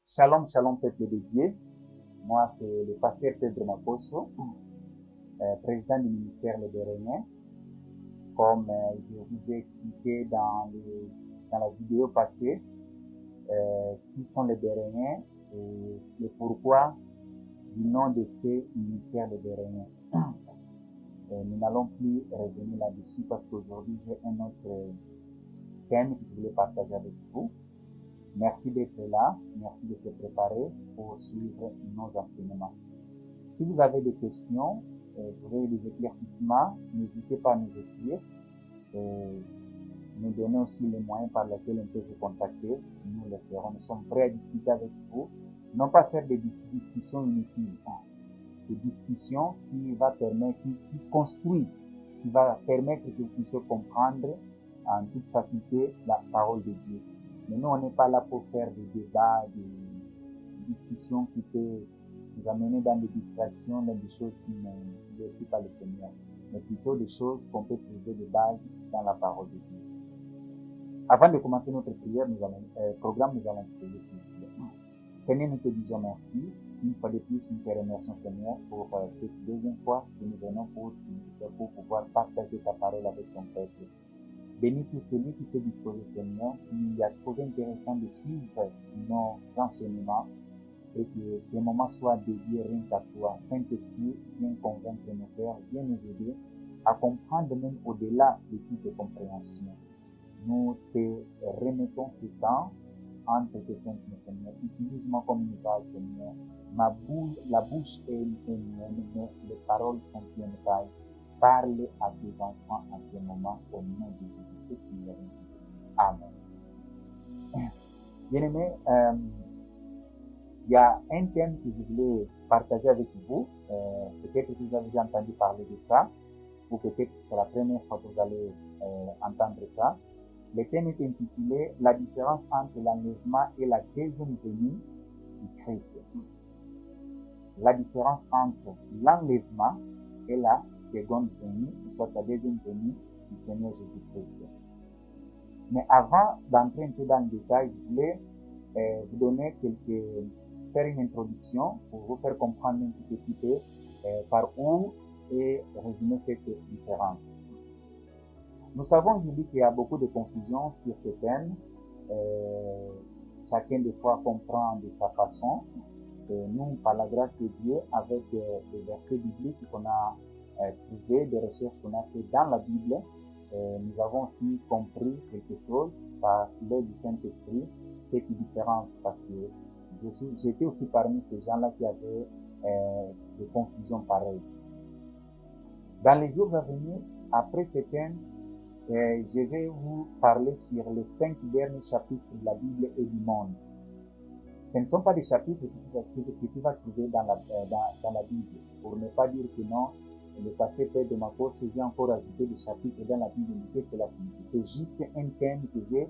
Shalom, shalom, peuple de Dieu. Moi, c'est le pasteur Pedro Makoso, président du ministère Les Béréniens. Comme je vous ai expliqué dans la vidéo passée, qui sont les Béréniens et le pourquoi du nom de ces ministères Les Béréniens. Nous n'allons plus revenir là-dessus parce qu'aujourd'hui, j'ai un autre thème que je voulais partager avec vous. Merci d'être là, merci de se préparer pour suivre nos enseignements. Si vous avez des questions, vous avez des éclaircissements, n'hésitez pas à nous écrire. Nous donner aussi les moyens par lesquels on peut vous contacter. Nous le ferons. Nous sommes prêts à discuter avec vous. Non pas faire des discussions inutiles, des discussions qui construit, qui va permettre que vous puissiez comprendre en toute facilité la parole de Dieu. Mais nous, on n'est pas là pour faire des débats, des discussions qui peuvent nous amener dans des distractions, dans des choses qui ne glorifient pas le Seigneur, mais plutôt des choses qu'on peut trouver de base dans la parole de Dieu. Avant de commencer notre prière, nous allons prier, s'il vous plaît. Seigneur, nous te disons merci. Une fois de plus, nous te remercions, Seigneur, pour cette deuxième fois que nous venons pour pouvoir partager ta parole avec ton peuple. Bénis tout celui qui s'est disposé, Seigneur, qui a trouvé intéressant de suivre nos enseignements et que ces moments soient dédiés rien qu'à toi. Saint-Esprit, viens convaincre nos cœurs, viens nous aider à comprendre même au-delà de toute compréhension. Nous te remettons ce temps entre tes saintes, Seigneur. Utilise-moi comme une base, Seigneur. La bouche est mienne, mais les paroles sont pleines de taille. Parle à tes enfants en ce moment au nom de Jésus-Christ qui nous a ainsi. Amen. Bien-aimés, il y a un thème que je voulais partager avec vous. Peut-être que vous avez déjà entendu parler de ça, ou peut-être que c'est la première fois que vous allez entendre ça. Le thème est intitulé « La différence entre l'enlèvement et la deuxième venue du Christ ». La différence entre l'enlèvement et la seconde venue, soit la deuxième venue du Seigneur Jésus-Christ. Mais avant d'entrer un peu dans le détail, je voulais vous faire une introduction pour vous faire comprendre un petit peu par où est résumée cette différence. Nous savons aujourd'hui qu'il y a beaucoup de confusion sur ce thème. Chacun des fois comprend de sa façon. Nous, par la grâce de Dieu, avec des versets bibliques qu'on a trouvés, des recherches qu'on a fait dans la Bible, nous avons aussi compris quelque chose par l'aide du Saint-Esprit, ce qui différence, parce que j'étais aussi parmi ces gens-là qui avaient des confusions pareilles. Dans les jours à venir, après ce thème, je vais vous parler sur les 5 derniers chapitres de la Bible et du monde. Ce ne sont pas des chapitres que tu vas trouver dans la Bible. Pour ne pas dire que non, le pasteur Pedro Makoso vient encore ajouter des chapitres dans la Bible, mais que cela signifie. C'est juste un thème que j'ai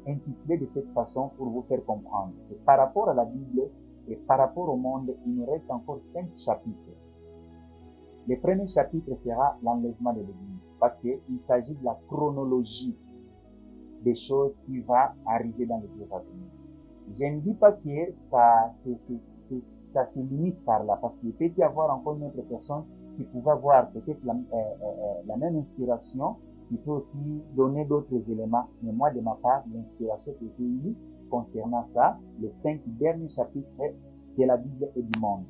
intitulé de cette façon pour vous faire comprendre. Et par rapport à la Bible et par rapport au monde, il nous reste encore 5 chapitres. Le premier chapitre sera l'enlèvement de l'Église, parce qu'il s'agit de la chronologie des choses qui vont arriver dans les jours à venir. Je ne dis pas que ça se limite par là, parce qu'il peut y avoir encore une autre personne qui pouvait avoir peut-être la même inspiration, qui peut aussi donner d'autres éléments. Mais moi, de ma part, l'inspiration que j'ai eue concernant ça, les 5 derniers chapitres de la Bible et du monde.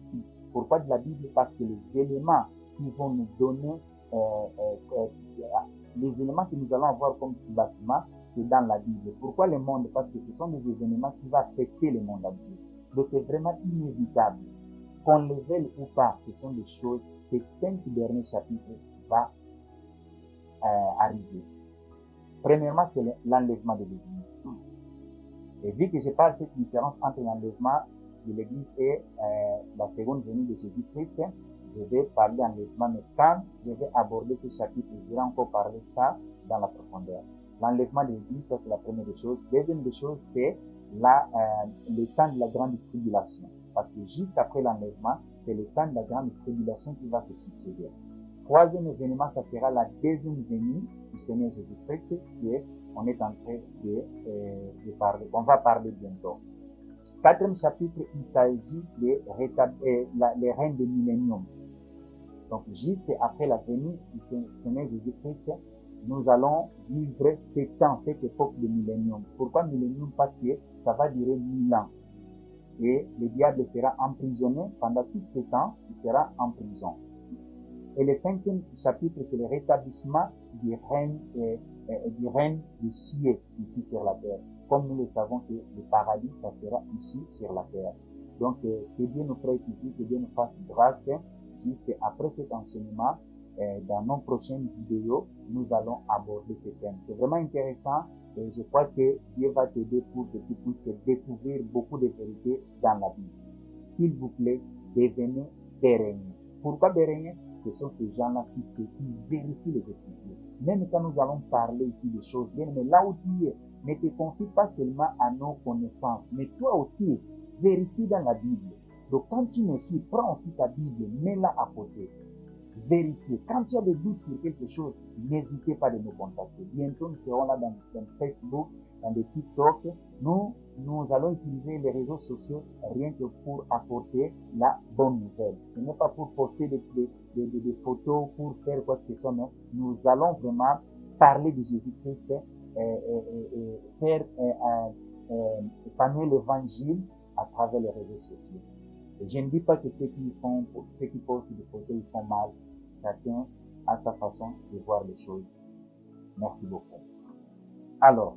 Pourquoi de la Bible? Parce que les éléments qui vont nous donner, les éléments que nous allons avoir comme bâtiment, c'est dans la Bible. Pourquoi le monde? Parce que ce sont des événements qui vont affecter le monde entier. Donc c'est vraiment inévitable. Qu'on le veuille ou pas, ce sont des choses, ces 5 derniers chapitres vont arriver. Premièrement, c'est l'enlèvement de l'Église. Et vu que je parle de cette différence entre l'enlèvement de l'Église et la seconde venue de Jésus-Christ, je vais parler d'enlèvement, mais quand je vais aborder ce chapitre, je vais encore parler ça dans la profondeur. L'enlèvement de l'Église, ça c'est la première des choses. Deuxième des choses, c'est le temps de la grande tribulation. Parce que juste après l'enlèvement, c'est le temps de la grande tribulation qui va se succéder. Troisième événement, ça sera la deuxième venue du Seigneur Jésus-Christ, on est en train de parler, on va parler bientôt. 4e chapitre, il s'agit de les règnes de millénium. Donc, juste après la venue du Seigneur Jésus-Christ, nous allons vivre cette époque de millénium. Pourquoi millénium? Parce que ça va durer 1000 ans. Et le diable sera emprisonné pendant tout ce temps, il sera en prison. Et le 5e chapitre, c'est le rétablissement du règne des cieux ici sur la terre. Comme nous le savons que le paradis, ça sera ici sur la terre. Donc, que Dieu nous prête ici, que Dieu nous fasse grâce. Juste après cet enseignement, dans nos prochaines vidéos, nous allons aborder ce thème. C'est vraiment intéressant et je crois que Dieu va t'aider pour que tu puisses découvrir beaucoup de vérités dans la Bible. S'il vous plaît, devenez béréniens. Pourquoi béréniens? Ce sont ces gens-là qui vérifient les Écritures. Même quand nous allons parler ici des choses bien, mais là où tu es, ne te confie pas seulement à nos connaissances, mais toi aussi, vérifie dans la Bible. Donc, quand tu me suis, prends aussi ta Bible, mets-la à côté. Vérifiez. Quand tu as des doutes sur quelque chose, n'hésitez pas de nous contacter. Bientôt, nous serons là dans Facebook, dans des TikTok. Nous allons utiliser les réseaux sociaux rien que pour apporter la bonne nouvelle. Ce n'est pas pour poster des photos, pour faire quoi que ce soit, mais nous allons vraiment parler de Jésus-Christ, faire épanouir l'évangile à travers les réseaux sociaux. Et je ne dis pas que ceux qui postent des photos, ils font mal. Chacun a sa façon de voir les choses. Merci beaucoup. Alors,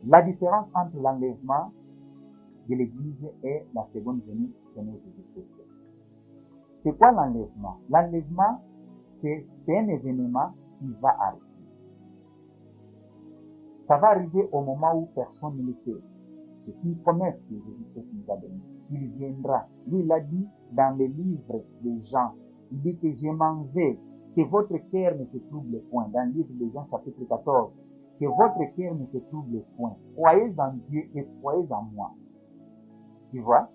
la différence entre l'enlèvement de l'Église et la seconde venue du Seigneur Jésus-Christ. C'est quoi l'enlèvement? L'enlèvement, c'est un événement qui va arriver. Ça va arriver au moment où personne ne le sait. C'est une promesse que Jésus-Christ nous a donnée. Il viendra. Lui, il a dit dans le livre des Jean, il dit que je m'en vais, que votre cœur ne se trouble point. Dans le livre de Jean, chapitre 14, que votre cœur ne se trouble point. Croyez en Dieu et croyez en moi. Tu vois?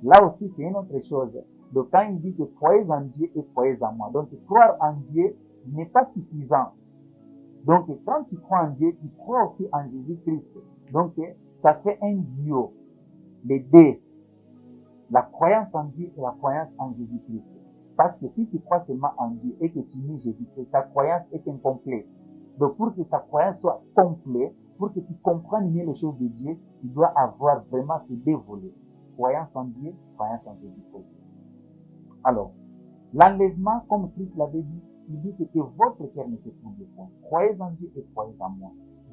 Là aussi, c'est une autre chose. Donc, quand il dit que croyez en Dieu et croyez en moi. Donc, croire en Dieu n'est pas suffisant. Donc, quand tu crois en Dieu, tu crois aussi en Jésus-Christ. Donc, ça fait un duo. Les deux. La croyance en Dieu et la croyance en Jésus-Christ. Parce que si tu crois seulement en Dieu et que tu nies Jésus-Christ, ta croyance est incomplète. Donc, pour que ta croyance soit complète, pour que tu comprennes mieux les choses de Dieu, tu dois avoir vraiment ces deux volets. Croyance en Dieu, croyance en Jésus-Christ. Alors, l'enlèvement, comme Christ l'avait dit, il dit que votre cœur ne se trouble point. Croyez en Dieu et croyez en moi.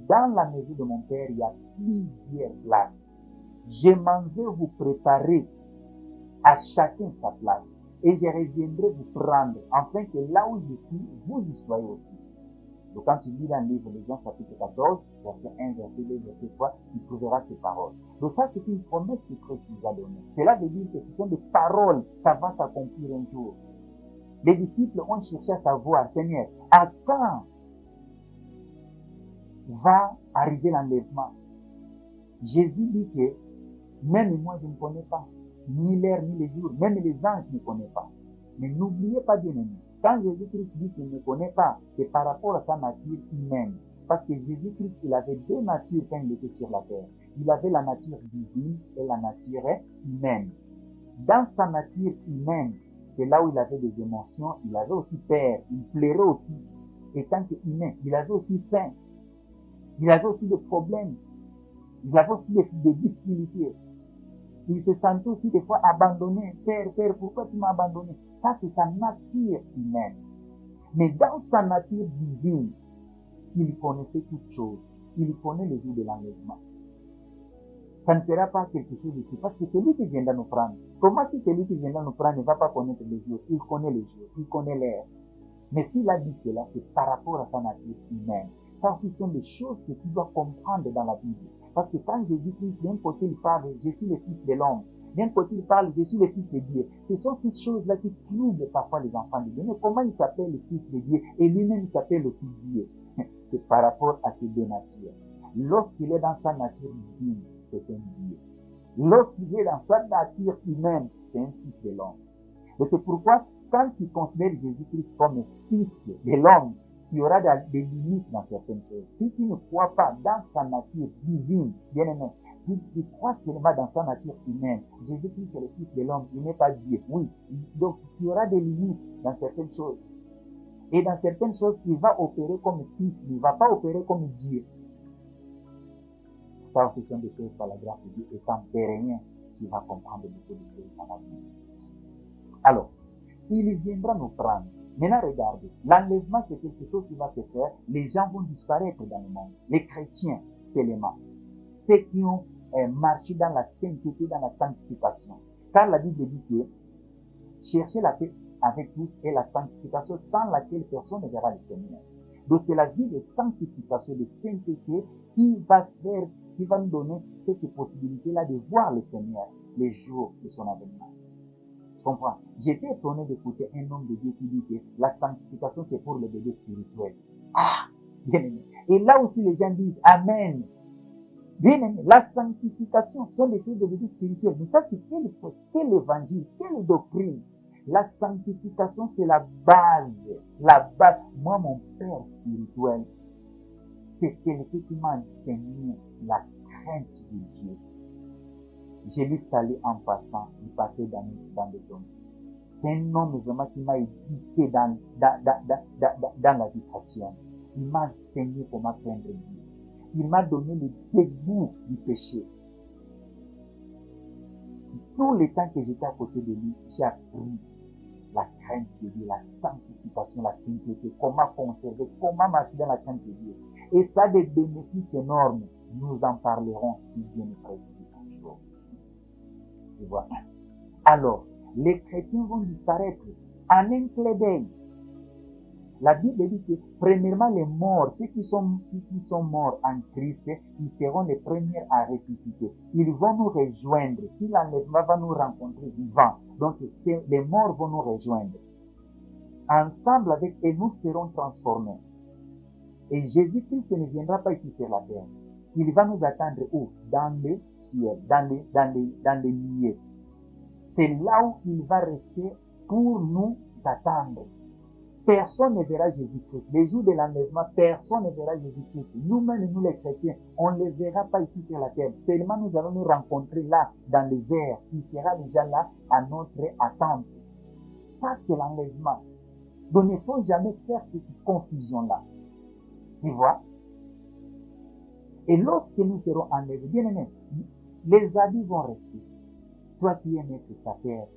Dans la maison de mon Père, il y a plusieurs places. Je m'en vais vous préparer à chacun sa place. Et je reviendrai vous prendre, afin que là où je suis, vous y soyez aussi. Donc quand tu lis dans le livre de Jean, chapitre 14, verset 1, verset 2, verset 3, tu trouveras ces paroles. Donc ça, c'est une promesse que Christ nous a donnée. Cela veut dire que ce sont des paroles, ça va s'accomplir un jour. Les disciples ont cherché à savoir, Seigneur, à quand va arriver l'enlèvement? Jésus dit que même moi, je ne connais pas. Ni l'heure, ni les jours. Même les anges ne connaissent pas. Mais n'oubliez pas, bien-aimés, quand Jésus-Christ dit qu'il ne connaît pas, c'est par rapport à sa nature humaine. Parce que Jésus-Christ, il avait deux natures quand il était sur la terre. Il avait la nature divine et la nature humaine. Dans sa nature humaine, c'est là où il avait des émotions. Il avait aussi peur. Il pleurait aussi. Et tant qu'humain, il avait aussi faim. Il avait aussi des problèmes. Il avait aussi des difficultés. Il se sentait aussi des fois abandonné. Père, pourquoi tu m'as abandonné? Ça, c'est sa nature humaine. Mais dans sa nature divine, il connaissait toutes choses. Il connaît le jour de l'enlèvement. Ça ne sera pas quelque chose ici, parce que c'est lui qui viendra nous prendre. Comment si c'est lui qui viendra nous prendre ne va pas connaître les jours? Il connaît les jours, il connaît l'heure. Mais s'il a dit cela, c'est par rapport à sa nature humaine. Ça aussi sont des choses que tu dois comprendre dans la Bible. Parce que quand Jésus-Christ, d'un côté, il parle, je suis le Fils de l'homme. D'un côté, il parle, je suis le Fils de Dieu. Ce sont ces choses-là qui troublent parfois les enfants de Dieu. Mais comment il s'appelle le Fils de Dieu? Et lui-même, il s'appelle aussi Dieu. C'est par rapport à ces deux natures. Lorsqu'il est dans sa nature divine, c'est un Dieu. Lorsqu'il est dans sa nature humaine, c'est un Fils de l'homme. Et c'est pourquoi, quand tu considères Jésus-Christ comme un Fils de l'homme, tu auras des limites dans certaines choses. Si tu ne crois pas dans sa nature divine, bien aimé, Tu crois seulement dans sa nature humaine. Jésus-Christ est le Fils de l'homme, il n'est pas Dieu. Oui, donc tu auras des limites dans certaines choses. Et dans certaines choses, il va opérer comme Fils, il ne va pas opérer comme Dieu. Ça, ce sont des choses par la grâce de Dieu. Étant béréen, tu vas comprendre beaucoup de choses dans la vie. Alors, il viendra nous prendre. Maintenant, regardez, l'enlèvement, c'est quelque chose qui va se faire. Les gens vont disparaître dans le monde. Les chrétiens, seulement. Ceux qui ont marché dans la sainteté, dans la sanctification. Car la Bible dit que cherchez la paix avec tous et la sanctification sans laquelle personne ne verra le Seigneur. Donc, c'est la vie de sanctification, de sainteté qui va nous donner cette possibilité-là de voir le Seigneur les jours de son avènement. Tu comprends? J'étais étonné d'écouter un homme de Dieu qui dit que la sanctification, c'est pour le bébé spirituel. Ah! Bien aimé. Et là aussi, les gens disent Amen. Bien aimé, la sanctification sont des choses de bébé spirituel. Mais ça, c'est quel évangile, quelle doctrine? La sanctification, c'est la base. La base. Moi, mon père spirituel, c'est quelqu'un qui m'a enseigné la crainte de Dieu. Je l'ai salué en passant, il passait dans le temps. C'est un homme vraiment qui m'a éduqué dans la vie chrétienne. Il m'a enseigné comment craindre Dieu. Il m'a donné le dégoût du péché. Tout le temps que j'étais à côté de lui, j'ai appris la crainte de Dieu, la sanctification, la sainteté, comment conserver, comment marcher dans la crainte de Dieu. Et ça a des bénéfices énormes. Nous en parlerons si Dieu nous prête un jour. Tu vois? Alors, les chrétiens vont disparaître en un clin d'œil. La Bible dit que, premièrement, les morts, ceux qui sont morts en Christ, ils seront les premiers à ressusciter. Ils vont nous rejoindre. Si l'enlèvement va nous rencontrer vivants, donc les morts vont nous rejoindre. Ensemble avec eux, nous serons transformés. Et Jésus-Christ ne viendra pas ici sur la terre. Il va nous attendre où? Dans le ciel, dans les nuées. C'est là où il va rester pour nous attendre. Personne ne verra Jésus-Christ. Les jours de l'enlèvement, personne ne verra Jésus-Christ. Nous-mêmes, nous les chrétiens, on ne les verra pas ici sur la terre. Seulement nous allons nous rencontrer là, dans les airs. Il sera déjà là à notre attente. Ça, c'est l'enlèvement. Donc, il ne faut jamais faire cette confusion-là. Tu vois? Et lorsque nous serons enlevés, bien aimés, les habits vont rester. Toi qui aimes être sa terre,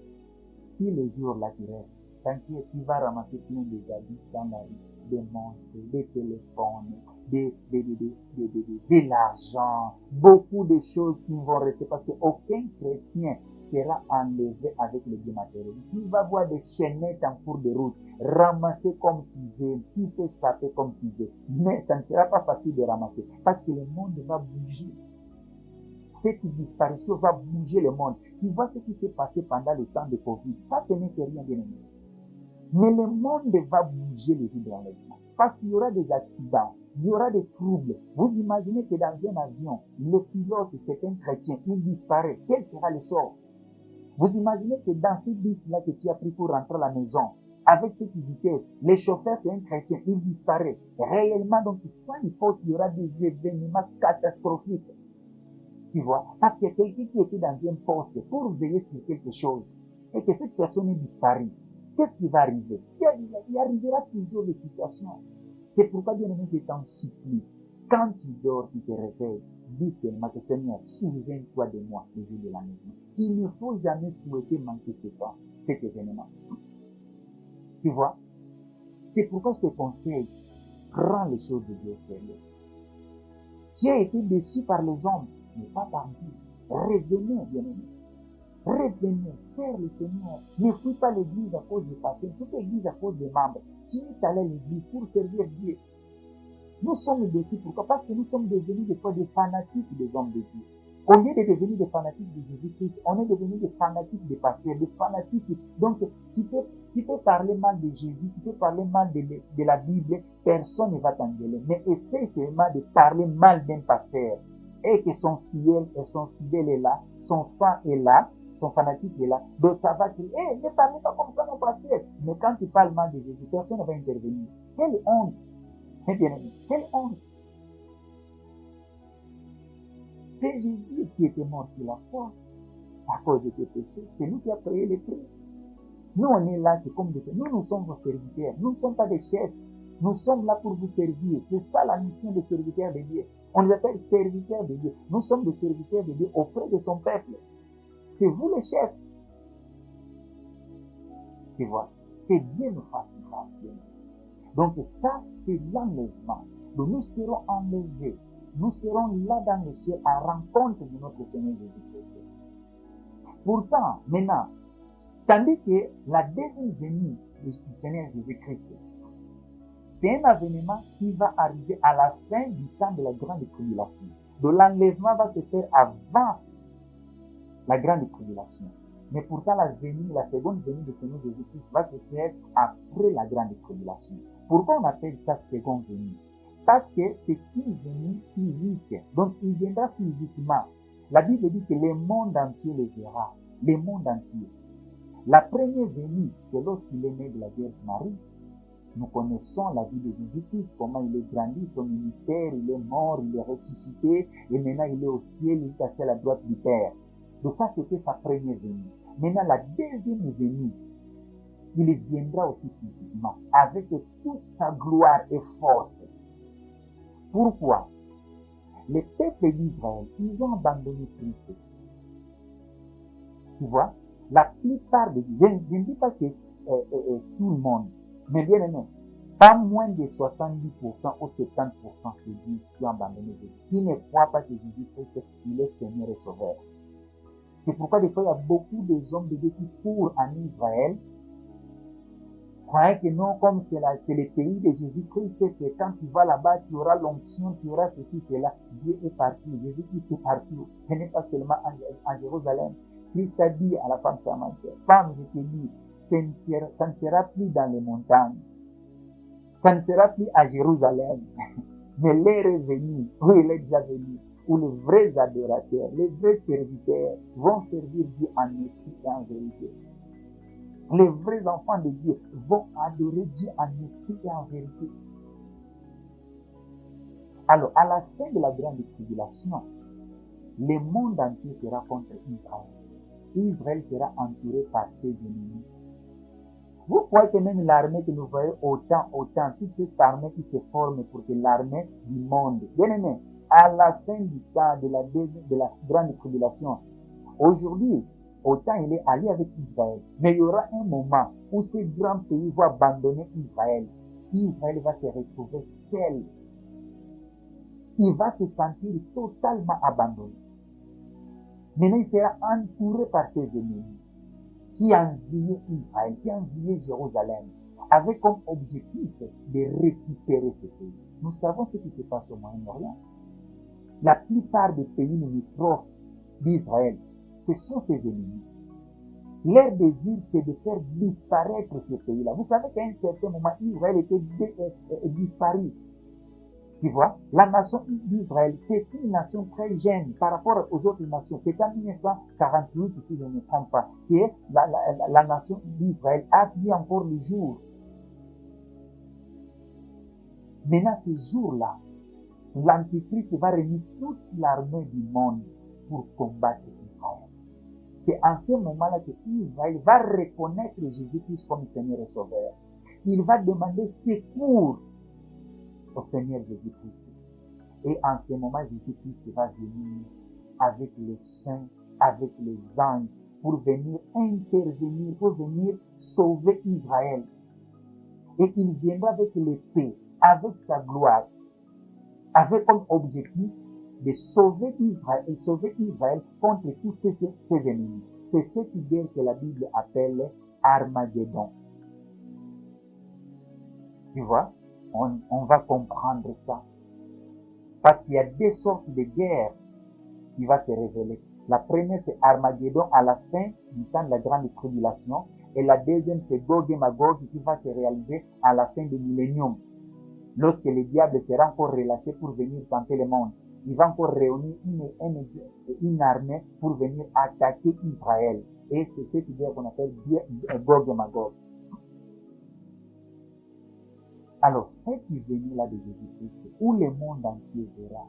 si le jour-là tu restes, t'inquiète, tu vas ramasser plein des habits dans la rue, des montres, des téléphones, de l'argent, beaucoup de choses qui vont rester parce qu'aucun chrétien sera enlevé avec les biens matériels. Tu vas voir des chaînettes en cours de route, ramasser comme tu veux, tu peux saper comme tu veux, mais ça ne sera pas facile de ramasser parce que le monde va bouger. Cette disparition va bouger le monde. Tu vois ce qui s'est passé pendant le temps de Covid. Ça, ce n'est rien bien aimé. Mais le monde va bouger le jour de l'enlèvement. Parce qu'il y aura des accidents, il y aura des troubles. Vous imaginez que dans un avion, le pilote, c'est un chrétien, il disparaît. Quel sera le sort? Vous imaginez que dans ces bus-là que tu as pris pour rentrer à la maison, avec cette vitesse, le chauffeur, c'est un chrétien, il disparaît. Réellement, donc, sans hypothèse, il y aura des événements catastrophiques. Tu vois? Parce qu'il y a quelqu'un qui était dans un poste pour veiller sur quelque chose et que cette personne est disparue. Qu'est-ce qui va arriver? Il arrivera toujours des situations. C'est pourquoi, bien aimé, je t'en supplie. Quand tu dors, tu te réveilles, dis seulement que Seigneur, souviens-toi de moi le jour de l'enlèvement. Il ne faut jamais souhaiter manquer cet événement. Tu vois? C'est pourquoi je te conseille, prends les choses de Dieu au sérieux. Tu as été déçu par les hommes, mais pas par Dieu. Revenez, bien aimé. Revenez, serre le Seigneur. Ne fuis pas l'église à cause du passé, toute l'église à cause des membres. Tu es allé à l'église pour servir Dieu. Nous sommes déçus. Pourquoi? Parce que nous sommes devenus des fois des fanatiques des hommes de Dieu. Au lieu de devenir des fanatiques de Jésus-Christ, on est devenus des fanatiques des pasteurs, des fanatiques. Donc, tu peux parler mal de Jésus, tu peux parler mal de la Bible, personne ne va t'engueuler. Mais essaie seulement de parler mal d'un pasteur. Et que son fidèle est là, son fan est là, son fanatique est là. Donc ça va crier, ne parlez pas comme ça mon pasteur. Mais quand tu parles mal de Jésus, personne ne va intervenir. Quelle honte! Bien aimé, quelle honte! C'est Jésus qui était mort sur la croix à cause de tes péchés. C'est lui qui a payé les prix. Nous, on est là comme des... Nous sommes vos serviteurs. Nous ne sommes pas des chefs. Nous sommes là pour vous servir. C'est ça la mission des serviteurs de Dieu. On les appelle serviteurs de Dieu. Nous sommes des serviteurs de Dieu auprès de son peuple. C'est vous les chefs. Tu vois, que Dieu nous fasse grâce. Donc ça, c'est l'enlèvement. Donc nous serons enlevés. Nous serons là dans le ciel à rencontre de notre Seigneur Jésus-Christ. Pourtant, maintenant, tandis que la deuxième venue du Seigneur Jésus-Christ, c'est un événement qui va arriver à la fin du temps de la grande tribulation. Donc l'enlèvement va se faire avant la grande tribulation. Mais pourtant, la seconde venue du Seigneur Jésus-Christ va se faire après la grande tribulation. Pourquoi on appelle ça seconde venue? Parce que c'est une venue physique. Donc, il viendra physiquement. La Bible dit que le monde entier le verra. Le monde entier. La première venue, c'est lorsqu'il est né de la Vierge Marie. Nous connaissons la vie de Jésus-Christ, comment il est grandi, son ministère, il est mort, il est ressuscité, et maintenant il est au ciel, il est assis à la droite du Père. Donc ça, c'était sa première venue. Maintenant, la deuxième venue, il viendra aussi physiquement, avec toute sa gloire et force. Pourquoi? Les peuples d'Israël, ils ont abandonné Christ. Tu vois? La plupart des... Je ne dis pas que tout le monde, mais bien aimé, pas moins de 70% ou 70% qui ont abandonné Jésus, qui ne croient pas que Jésus-Christ, il est Seigneur et Sauveur. C'est pourquoi des fois, il y a beaucoup de hommes de Dieu qui courent en Israël, croyant que non, comme c'est le pays de Jésus-Christ, c'est quand tu vas là-bas, tu auras l'onction, tu auras ceci, cela. Dieu est partout, Jésus-Christ est partout. Ce n'est pas seulement en Jérusalem. Christ a dit à la femme samaritaine, femme, je te dis, ça ne sera plus dans les montagnes. Ça ne sera plus à Jérusalem. Mais l'heure est venue, où il est déjà venu, où les vrais adorateurs, les vrais serviteurs vont servir Dieu en esprit et en vérité. Les vrais enfants de Dieu vont adorer Dieu en esprit et en vérité. Alors, à la fin de la grande tribulation, le monde entier sera contre Israël. Israël sera entouré par ses ennemis. Vous croyez que même l'armée que nous voyons autant, toute cette armée qui se forme pour que l'armée du monde, bien aimé, à la fin du temps de la grande tribulation, aujourd'hui, autant il est allié avec Israël, mais il y aura un moment où ces grands pays vont abandonner Israël. Israël va se retrouver seul. Il va se sentir totalement abandonné. Maintenant, il sera entouré par ses ennemis qui enviaient Israël, qui enviaient Jérusalem, avec comme objectif de récupérer ce pays. Nous savons ce qui se passe au Moyen-Orient. La plupart des pays limitrophes d'Israël, ce sont ses ennemis. Leur désir, c'est de faire disparaître ce pays-là. Vous savez qu'à un certain moment, Israël était disparu. Tu vois, la nation d'Israël, c'est une nation très jeune par rapport aux autres nations. C'est en 1948, si je ne me trompe pas, que la nation d'Israël a vu encore le jour. Maintenant, ce jour-là, l'Antichrist va réunir toute l'armée du monde pour combattre Israël. C'est en ce moment-là que Israël va reconnaître Jésus-Christ comme Seigneur et Sauveur. Il va demander secours au Seigneur Jésus-Christ. Et en ce moment, Jésus-Christ va venir avec les saints, avec les anges, pour venir intervenir, pour venir sauver Israël. Et il viendra avec l'épée, avec sa gloire, avec comme objectif de sauver Israël contre tous ses ennemis. C'est cette guerre que la Bible appelle Armageddon. Tu vois? On va comprendre ça. Parce qu'il y a deux sortes de guerres qui vont se révéler. La première, c'est Armageddon à la fin du temps de la grande tribulation. Et la deuxième, c'est Gog et Magog qui va se réaliser à la fin du millénium. Lorsque le diable sera encore relâché pour venir tenter le monde. Il va encore réunir une armée pour venir attaquer Israël. Et c'est cette guerre qu'on appelle Gog et Magog. Alors, cette venue-là de Jésus-Christ, où le monde entier verra,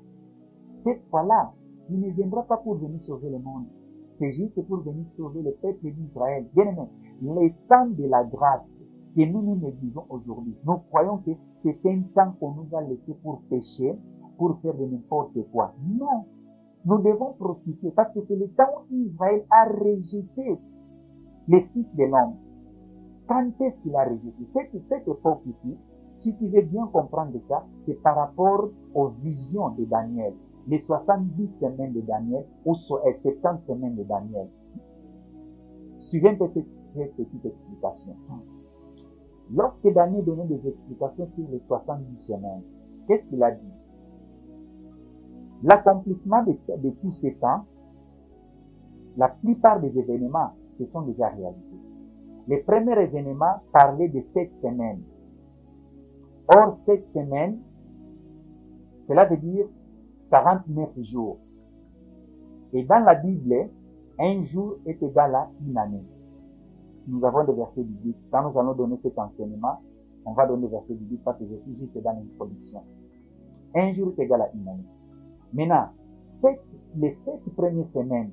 cette fois-là, il ne viendra pas pour venir sauver le monde. C'est juste pour venir sauver le peuple d'Israël. Bien aimé, les temps de la grâce que nous négligeons aujourd'hui, nous croyons que c'est un temps qu'on nous a laissé pour pécher, pour faire de n'importe quoi. Non, nous devons profiter parce que c'est le temps où Israël a rejeté les fils de l'homme. Quand est-ce qu'il a rejeté? Cette époque ici, si tu veux bien comprendre ça, c'est par rapport aux visions de Daniel. Les 70 semaines de Daniel ou 70 semaines de Daniel. Suivez un peu cette petite explication. Lorsque Daniel donnait des explications sur les 70 semaines, qu'est-ce qu'il a dit? L'accomplissement de tous ces temps, la plupart des événements se sont déjà réalisés. Les premiers événements parlaient de 7 semaines. Or, 7 semaines, cela veut dire 49 jours. Et dans la Bible, un jour est égal à une année. Nous avons des versets bibliques. Quand nous allons donner cet enseignement, on va donner des versets bibliques parce que je suis juste dans l'introduction. Un jour est égal à une année. Maintenant, les 7 premières semaines,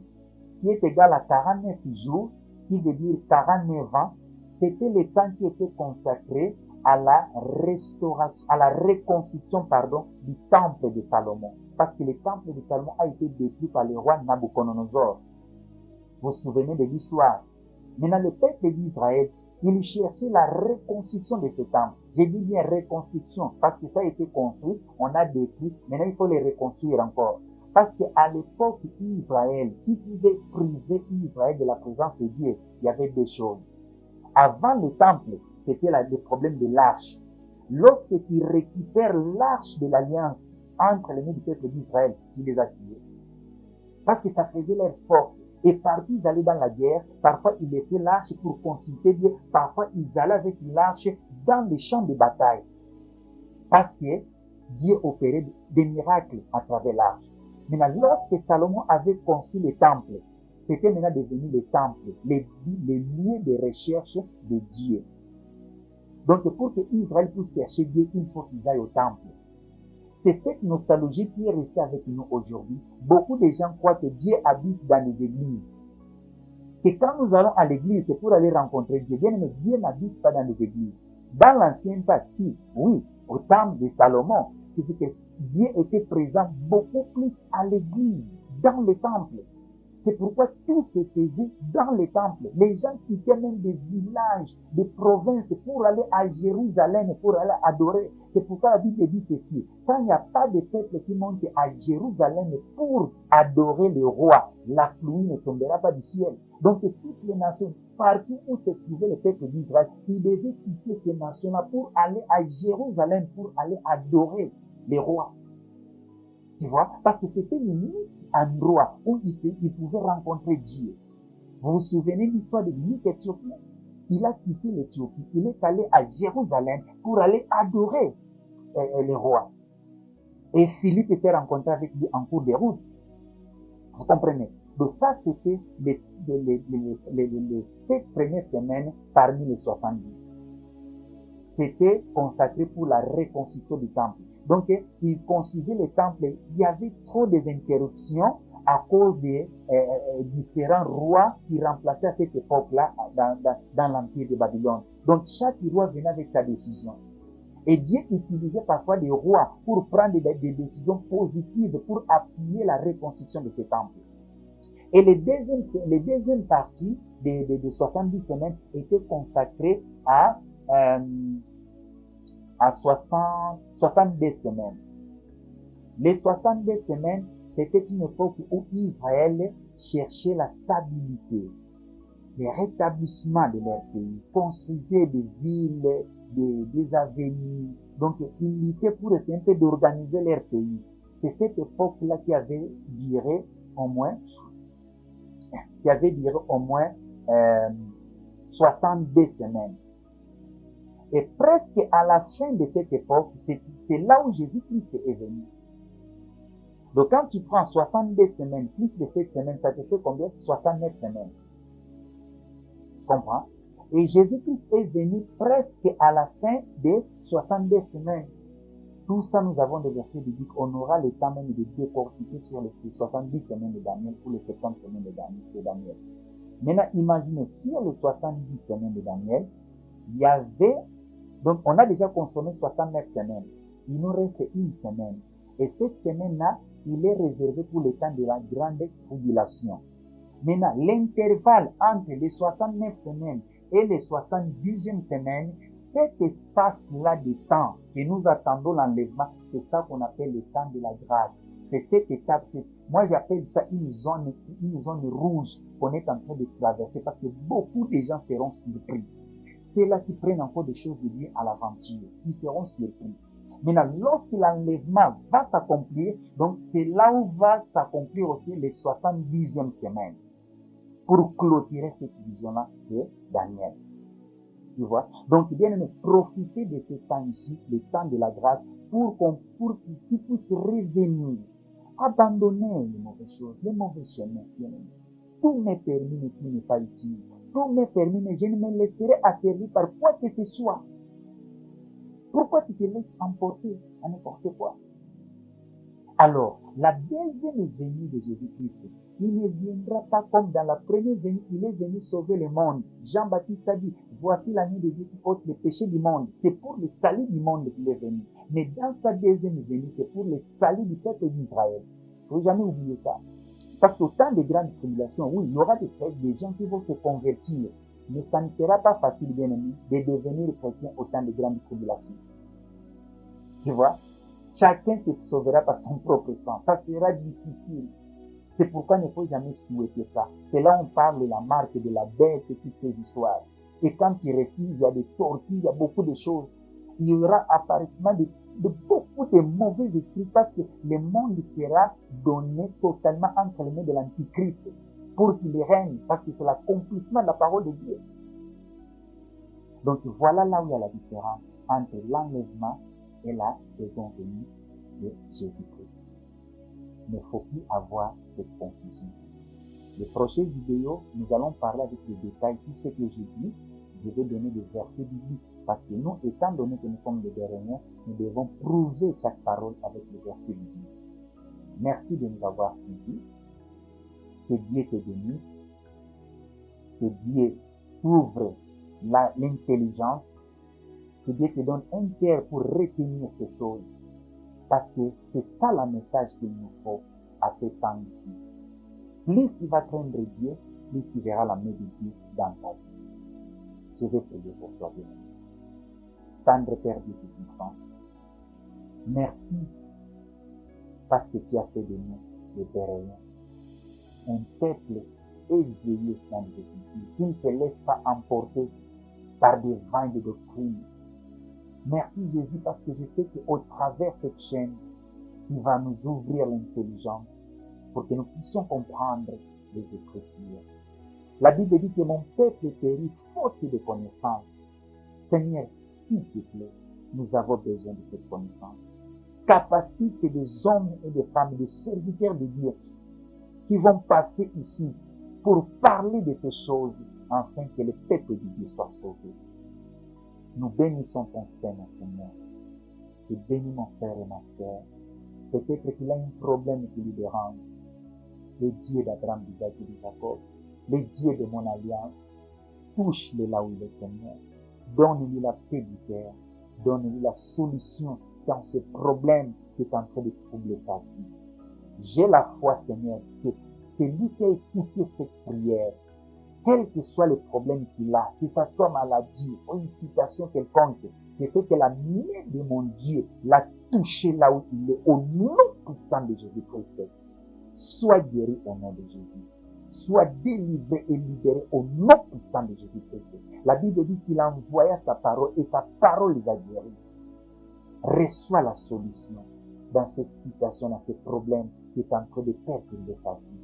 qui est égal à 49 jours, qui veut dire 49 ans, c'était le temps qui était consacré à la restauration, à la reconstruction, du temple de Salomon. Parce que le temple de Salomon a été détruit par le roi Nabucodonosor. Vous vous souvenez de l'histoire? Maintenant, le peuple d'Israël, il cherchait la reconstruction de ce temple. J'ai dit bien reconstruction, parce que ça a été construit, on a détruit, maintenant il faut les reconstruire encore. Parce qu'à l'époque Israël, si tu veux priver Israël de la présence de Dieu, il y avait deux choses. Avant le temple, c'était le problème de l'arche. Lorsque tu récupères l'arche de l'alliance entre les du peuple d'Israël, tu les as tués. Parce que ça faisait leur force. Et partout ils allaient dans la guerre, parfois ils laissaient l'arche pour consulter Dieu, parfois ils allaient avec l'arche dans les champs de bataille. Parce que Dieu opérait des miracles à travers l'arche. Maintenant, lorsque Salomon avait construit le temple, c'était maintenant devenu le temple, les lieux de recherche de Dieu. Donc, pour que Israël puisse chercher Dieu, il faut qu'ils aillent au temple. C'est cette nostalgie qui est restée avec nous aujourd'hui. Beaucoup de gens croient que Dieu habite dans les églises. Que quand nous allons à l'église, c'est pour aller rencontrer Dieu. Bien aimé, Dieu n'habite pas dans les églises. Dans l'ancien temps, si, oui, au temple de Salomon, c'est que Dieu était présent beaucoup plus à l'église, dans le temple. C'est pourquoi tout se faisait dans les temples. Les gens quittaient même des villages, des provinces pour aller à Jérusalem, pour aller adorer. C'est pourquoi la Bible dit ceci. Quand il n'y a pas de peuple qui monte à Jérusalem pour adorer le roi, la pluie ne tombera pas du ciel. Donc toutes les nations, partout où se trouvait le peuple d'Israël, ils devaient quitter ces nations-là pour aller à Jérusalem, pour aller adorer les rois. Tu vois? Parce que c'était l'unique endroit où il pouvait rencontrer Dieu. Vous vous souvenez de l'histoire de l'unique Éthiopien? Il a quitté l'Éthiopie. Il est allé à Jérusalem pour aller adorer les rois. Et Philippe s'est rencontré avec lui en cours de route. Vous comprenez? Donc ça, c'était les 7 premières semaines parmi les 70. C'était consacré pour la reconstruction du temple. Donc, il construisait le temple. Il y avait trop d'interruptions à cause des différents rois qui remplaçaient à cette époque-là dans l'empire de Babylone. Donc, chaque roi venait avec sa décision. Et Dieu utilisait parfois des rois pour prendre des décisions positives pour appuyer la reconstruction de ce temple. Et les deuxièmes parties des 70 semaines étaient consacrées à 62 semaines. Les 62 semaines, c'était une époque où Israël cherchait la stabilité, le rétablissement de leur pays, construisait des villes, des avenues. Donc, ils luttaient pour essayer un peu d'organiser leur pays. C'est cette époque-là qui avait duré au moins 62 semaines. Et presque à la fin de cette époque, c'est là où Jésus-Christ est venu. Donc quand tu prends 62 semaines, plus de 7 semaines, ça te fait combien? 69 semaines. Tu comprends? Et Jésus-Christ est venu presque à la fin des 62 semaines. Tout ça, nous avons des versets bibliques. On aura le temps même de décortiquer sur les 70 semaines de Daniel ou les 70 semaines de Daniel. Maintenant, imaginez, sur les 70 semaines de Daniel, il y avait, donc on a déjà consommé 69 semaines. Il nous reste une semaine. Et cette semaine-là, il est réservé pour le temps de la grande tribulation. Maintenant, l'intervalle entre les 69 semaines et les 72e semaines, cet espace-là de temps que nous attendons l'enlèvement, c'est ça qu'on appelle le temps de la grâce. C'est cette étape, moi j'appelle ça une zone rouge qu'on est en train de traverser parce que beaucoup de gens seront surpris. C'est là qui prennent encore des choses de Dieu à l'aventure. Ils seront surpris. Maintenant, lorsque l'enlèvement va s'accomplir, donc c'est là où va s'accomplir aussi les 70e semaines pour clôturer cette vision-là de Daniel. Tu vois? Donc, bien aimé, profitez de ce temps ici, le temps de la grâce, pour qu'ils puissent revenir, abandonner les mauvaises choses, les mauvais chemins, bien aimé. Tout m'est permis, mais tout n'est pas utile. Tout m'est permis, mais je ne me laisserai asservir par quoi que ce soit. Pourquoi tu te laisses emporter à n'importe quoi? Alors, la deuxième venue de Jésus-Christ, il ne viendra pas comme dans la première venue, il est venu sauver le monde. Jean-Baptiste a dit, voici l'agneau de Dieu qui ôte les péchés du monde. C'est pour le salut du monde qu'il est venu. Mais dans sa deuxième venue, c'est pour le salut du peuple d'Israël. Il ne faut jamais oublier ça. Parce qu'au temps des grandes tribulations, oui, il y aura des gens qui vont se convertir. Mais ça ne sera pas facile, bien aimé, de devenir chrétien au temps des grandes tribulations. Tu vois? Chacun se sauvera par son propre sang. Ça sera difficile. C'est pourquoi il ne faut jamais souhaiter ça. C'est là où on parle de la marque de la bête et toutes ces histoires. Et quand tu refuses, il y a des tortues, il y a beaucoup de choses. Il y aura apparaissement de beaucoup de mauvais esprits parce que le monde sera donné totalement entre les mains de l'Antichrist pour qu'il règne, parce que c'est l'accomplissement de la parole de Dieu. Donc voilà là où il y a la différence entre l'enlèvement et la seconde venue de Jésus-Christ. Mais il ne faut plus avoir cette confusion. Les prochaines vidéos, nous allons parler avec les détails, tout ce que j'ai dit. Je vais donner des versets bibliques. Parce que nous, étant donné que nous sommes des Béréniens, nous devons prouver chaque parole avec les versets bibliques. Merci de nous avoir suivis. Que Dieu te bénisse. Que Dieu t'ouvre l'intelligence. Que Dieu te donne un cœur pour retenir ces choses. Parce que c'est ça le message qu'il nous faut à ce temps-ci. Plus tu vas craindre Dieu, plus tu verras la main de Dieu dans ta vie. Je vais prier pour toi, bien. Tendre Père Dieu Tout-Puissant, merci parce que tu as fait de nous, les Béréniens, un peuple éveillé dans les Écritures, qui ne se laisse pas emporter par des vents de doctrine. Merci Jésus parce que je sais qu'au travers cette chaîne, tu vas nous ouvrir l'intelligence pour que nous puissions comprendre les Écritures. La Bible dit que mon peuple périt faute de connaissance. Seigneur, s'il te plaît, nous avons besoin de cette connaissance. Capacité des hommes et des femmes, des serviteurs de Dieu, qui vont passer ici pour parler de ces choses, afin que le peuple de Dieu soit sauvé. Nous bénissons ton Seigneur, Seigneur. Je bénis mon frère et ma sœur. Peut-être qu'il a un problème qui lui dérange. Le Dieu d'Abraham, d'Isaac et de Jacob, le Dieu de mon alliance, touche-le là où il est, Seigneur. Donne-lui la paix du cœur. Donne-lui la solution dans ce problème qui est en train de troubler sa vie. J'ai la foi, Seigneur, que c'est lui qui a écouté cette prière, quel que soit le problème qu'il a, que ce soit maladie ou une situation quelconque, je sais que la main de mon Dieu l'a touché là où il est, au nom puissant de Jésus-Christ. Sois guéri au nom de Jésus. Sois délivré et libéré au nom puissant de Jésus-Christ. La Bible dit qu'il envoya sa parole et sa parole les a guéris. Reçois la solution dans cette situation, dans ce problème qui est en train de perturber sa vie.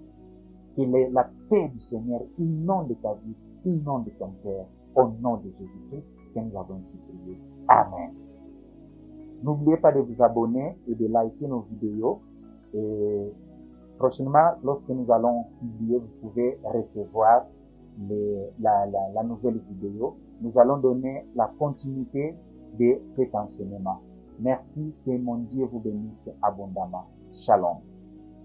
Que la paix du Seigneur inonde ta vie, inonde ton cœur, au nom de Jésus-Christ que nous avons ainsi prié. Amen. N'oubliez pas de vous abonner et de liker nos vidéos. Et prochainement, lorsque nous allons publier, vous pouvez recevoir la nouvelle vidéo. Nous allons donner la continuité de cet enseignement. Merci, que mon Dieu vous bénisse abondamment. Shalom.